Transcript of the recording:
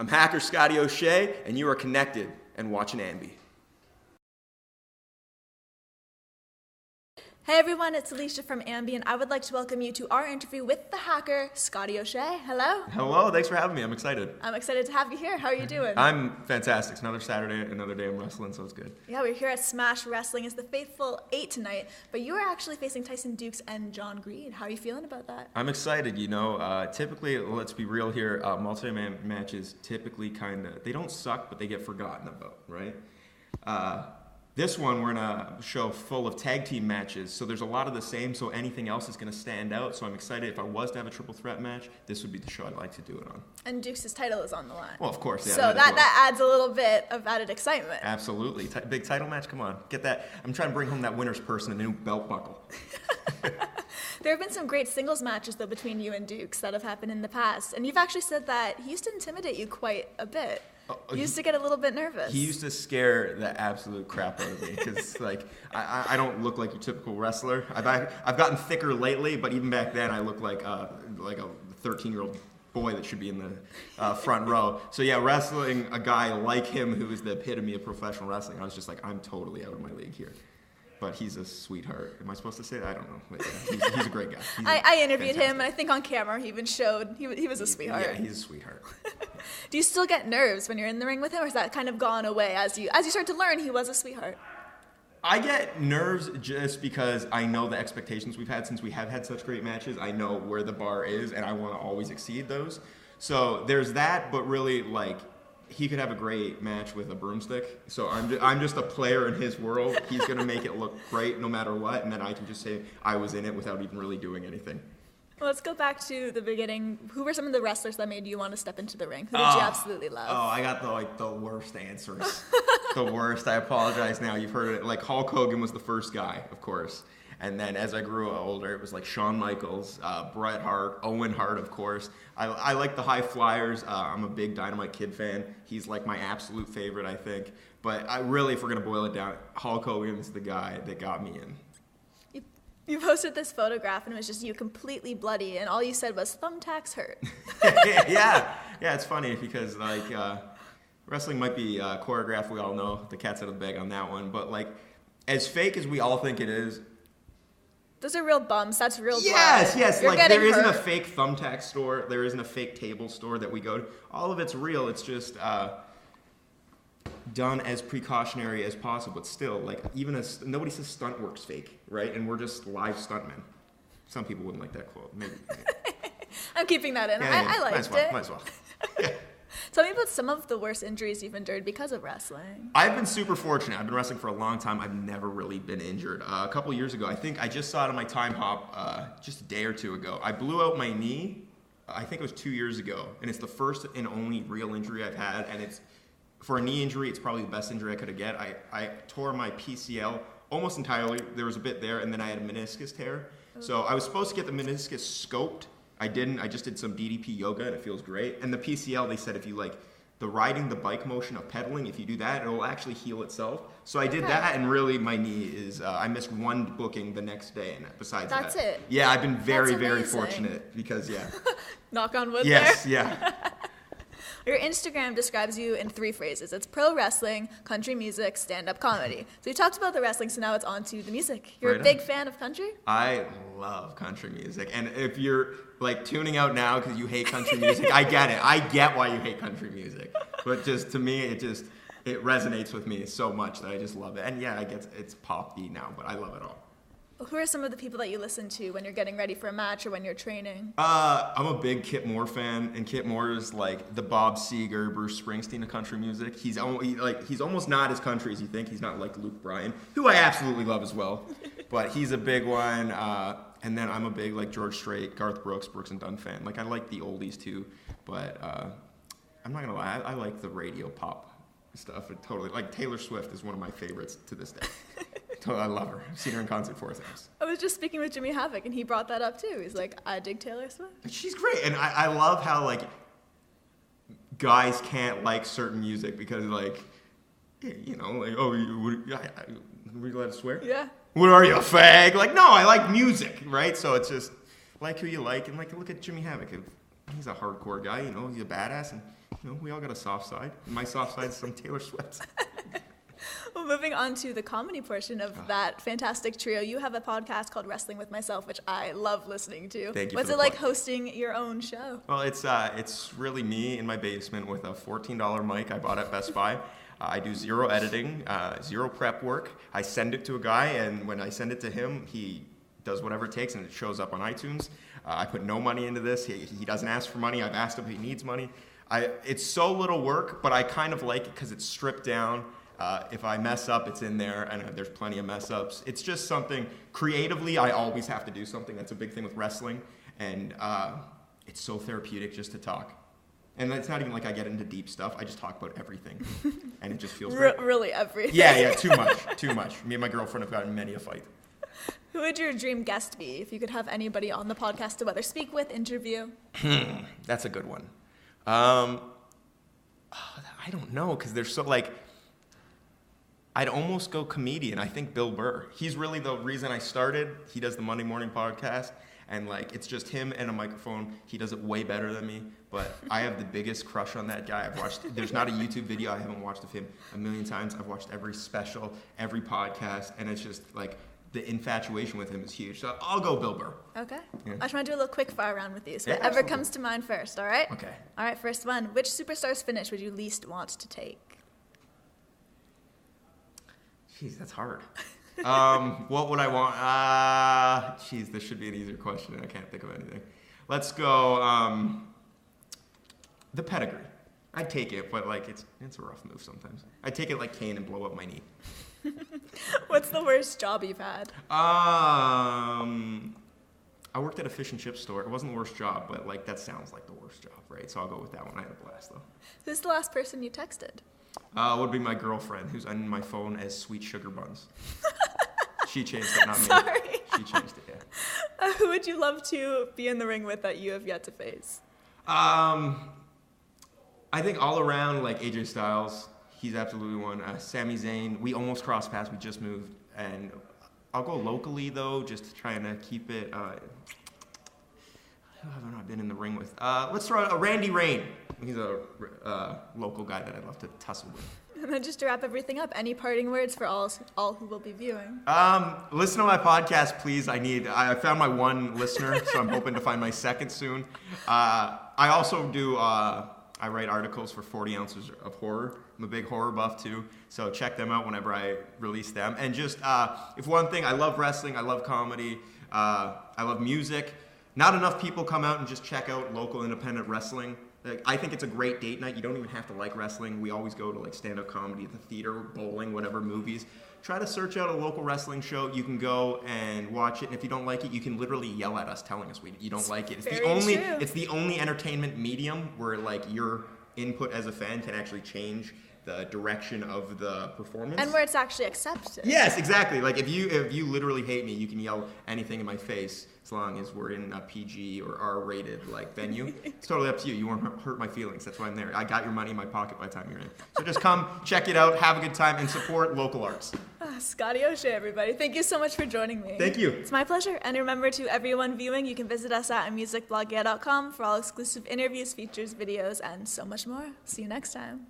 I'm hacker Scotty O'Shea, and you are connected and watching AMBY. Hey everyone, it's Alicia from AMBY, and I would like to welcome you to our interview with the hacker, Scotty O'Shea. Hello. Hello, thanks for having me. I'm excited. I'm excited to have you here. How are you doing? I'm fantastic. It's another Saturday, another day I'm wrestling, so it's good. Yeah, we're here at Smash Wrestling. It's the Faithful 8 tonight, but you are actually facing Tyson Dukes and John Greed. How are you feeling about that? I'm excited, typically, let's be real here, multi-man matches typically they don't suck, but they get forgotten about, right? This one, we're in a show full of tag team matches, so there's a lot of the same, so anything else is going to stand out. So I'm excited. If I was to have a triple threat match, this would be the show I'd like to do it on. And Dukes' title is on the line. Well, of course, yeah. So that adds a little bit of added excitement. Absolutely. Big title match, come on. Get that. I'm trying to bring home that winner's purse and a new belt buckle. There have been some great singles matches, though, between you and Dukes that have happened in the past. And you've actually said that he used to intimidate you quite a bit. You used to get a little bit nervous. He used to scare the absolute crap out of me because, I don't look like your typical wrestler. I've gotten thicker lately, but even back then, I looked like a 13-year-old boy that should be in the front row. So yeah, wrestling a guy like him who is the epitome of professional wrestling, I was just like, I'm totally out of my league here. But he's a sweetheart. Am I supposed to say that? I don't know. But yeah, he's a great guy. I interviewed him, and I think on camera he even showed he was a sweetheart. Yeah, he's a sweetheart. Do you still get nerves when you're in the ring with him, or has that kind of gone away as you start to learn he was a sweetheart? I get nerves just because I know the expectations we've had since we have had such great matches. I know where the bar is, and I want to always exceed those. So there's that, but really, he could have a great match with a broomstick. So I'm just a player in his world. He's going to make it look great no matter what, and then I can just say I was in it without even really doing anything. Well, let's go back to the beginning. Who were some of the wrestlers that made you want to step into the ring? Who did you absolutely love? Oh, I got the worst answers. The worst. I apologize now. You've heard it. Hulk Hogan was the first guy, of course. And then as I grew older, it was Shawn Michaels, Bret Hart, Owen Hart, of course. I like the high flyers. I'm a big Dynamite Kid fan. He's my absolute favorite, I think. But if we're going to boil it down, Hulk Hogan's the guy that got me in. You posted this photograph, and it was just you completely bloody, and all you said was, thumbtacks hurt. Yeah, it's funny because, wrestling might be choreographed. We all know the cat's out of the bag on that one. But, as fake as we all think it is, those are real bums. That's real blood. Yes. There isn't a fake thumbtack store. There isn't a fake table store that we go to. All of it's real. It's just done as precautionary as possible. But still, nobody says stunt work's fake, right? And we're just live stuntmen. Some people wouldn't like that quote. Maybe. I'm keeping that in. Yeah, I liked it. Might as well. Yeah. Tell me about some of the worst injuries you've endured because of wrestling. I've been super fortunate. I've been wrestling for a long time. I've never really been injured. A couple years ago, I think I just saw it on my time hop just a day or two ago. I blew out my knee, I think it was 2 years ago, and it's the first and only real injury I've had, and for a knee injury, it's probably the best injury I could have get. I tore my PCL almost entirely. There was a bit there, and then I had a meniscus tear. So I was supposed to get the meniscus scoped. I didn't. I just did some DDP yoga, and it feels great. And the PCL, they said if you the riding the bike motion of pedaling, if you do that, it'll actually heal itself. So I did that, and really my knee is, I missed one booking the next day, and besides That's it? Yeah, I've been very, very fortunate because, yeah. Knock on wood Yes, there. yeah. Your Instagram describes you in 3 phrases. It's pro wrestling, country music, stand-up comedy. So we talked about the wrestling, so now it's on to the music. You're a big fan of country? I love country music. And if you're tuning out now because you hate country music, I get it. I get why you hate country music. But just to me, it resonates with me so much that I just love it. And yeah, I guess it's pop beat now, but I love it all. Who are some of the people that you listen to when you're getting ready for a match or when you're training? I'm a big Kip Moore fan, and Kip Moore is the Bob Seger, Bruce Springsteen of country music. He's almost not as country as you think. He's not like Luke Bryan, who I absolutely love as well, but he's a big one. And then I'm a big George Strait, Garth Brooks, Brooks and Dunn fan. I like the oldies too, but I'm not gonna lie, I like the radio pop stuff. It totally Taylor Swift is one of my favorites to this day. I love her. I've seen her in concert 4 times. I was just speaking with Jimmy Havoc, and he brought that up too. He's like, I dig Taylor Swift. She's great, and I love how guys can't like certain music because oh, were you allowed to swear? Yeah. What are you, a fag? No, I like music, right? So it's just like who you like, and look at Jimmy Havoc. He's a hardcore guy, he's a badass, and we all got a soft side. My soft side is some Taylor Swift. Well, moving on to the comedy portion of that fantastic trio, you have a podcast called Wrestling with Myself, which I love listening to. Thank you. What's it like hosting your own show? Well, it's really me in my basement with a $14 mic I bought at Best Buy. I do zero editing, zero prep work. I send it to a guy, and when I send it to him, he does whatever it takes, and it shows up on iTunes. I put no money into this. He doesn't ask for money. I've asked him if he needs money. It's so little work, but I kind of like it because it's stripped down. If I mess up, it's in there, and there's plenty of mess ups. It's just something, creatively, I always have to do something. That's a big thing with wrestling, and it's so therapeutic just to talk. And it's not even like I get into deep stuff. I just talk about everything, and it just feels great. Really everything. Yeah, too much. Me and my girlfriend have gotten in many a fight. Who would your dream guest be if you could have anybody on the podcast to whether speak with, interview? That's a good one. I don't know, because they're so, like, I'd almost go comedian. I think Bill Burr. He's really the reason I started. He does the Monday morning podcast, and like it's just him and a microphone. He does it way better than me, but I have the biggest crush on that guy. There's not a YouTube video I haven't watched of him a million times. I've watched every special, every podcast, and it's just like the infatuation with him is huge. So I'll go Bill Burr. Okay. Yeah. I just want to do a little quick fire round with you. So Yeah, whatever absolutely. comes to mind first, all right? Okay. All right, first one. Which superstar's finish would you least want to take? Jeez, that's hard. What would I want? Jeez, this should be an easier question. I can't think of anything. Let's go the pedigree. I'd take it, but like it's a rough move sometimes. I'd take it like Kane and blow up my knee. What's the worst job you've had? I worked at a fish and chip store. It wasn't the worst job, but like that sounds like the worst job, right? So I'll go with that one. I had a blast though. Who's the last person you texted? Would be my girlfriend, who's on my phone as Sweet Sugar Buns. She changed it, not me. Sorry. She changed it, yeah. Who would you love to be in the ring with that you have yet to face? I think all around, like AJ Styles, he's absolutely one. Sami Zayn, we almost crossed paths. We just moved, and I'll go locally though, just trying to keep it. Who have I not been in the ring with? Let's throw out Randy Rain. He's a local guy that I'd love to tussle with. And then just to wrap everything up, any parting words for all who will be viewing? Listen to my podcast, please. I found my one listener, so I'm hoping to find my second soon. I also do, I write articles for 40 Ounces of Horror. I'm a big horror buff too, so check them out whenever I release them. And just, if one thing, I love wrestling, I love comedy, I love music. Not enough people come out and just check out local independent wrestling. Like, I think it's a great date night. You don't even have to like wrestling. We always go to like stand-up comedy at the theater, bowling, whatever, movies. Try to search out a local wrestling show. You can go and watch it, and if you don't like it, you can literally yell at us telling us you don't like it. It's the only entertainment medium where like your input as a fan can actually change the direction of the performance. And where it's actually accepted. Yes, exactly. Like if you literally hate me, you can yell anything in my face as long as we're in a PG or R-rated like venue. It's totally up to you. You won't hurt my feelings. That's why I'm there. I got your money in my pocket by the time you're in. So just come, check it out, have a good time, and support local arts. Scotty O'Shea, everybody. Thank you so much for joining me. Thank you. It's my pleasure. And remember, to everyone viewing, you can visit us at musicblogya.com for all exclusive interviews, features, videos, and so much more. See you next time.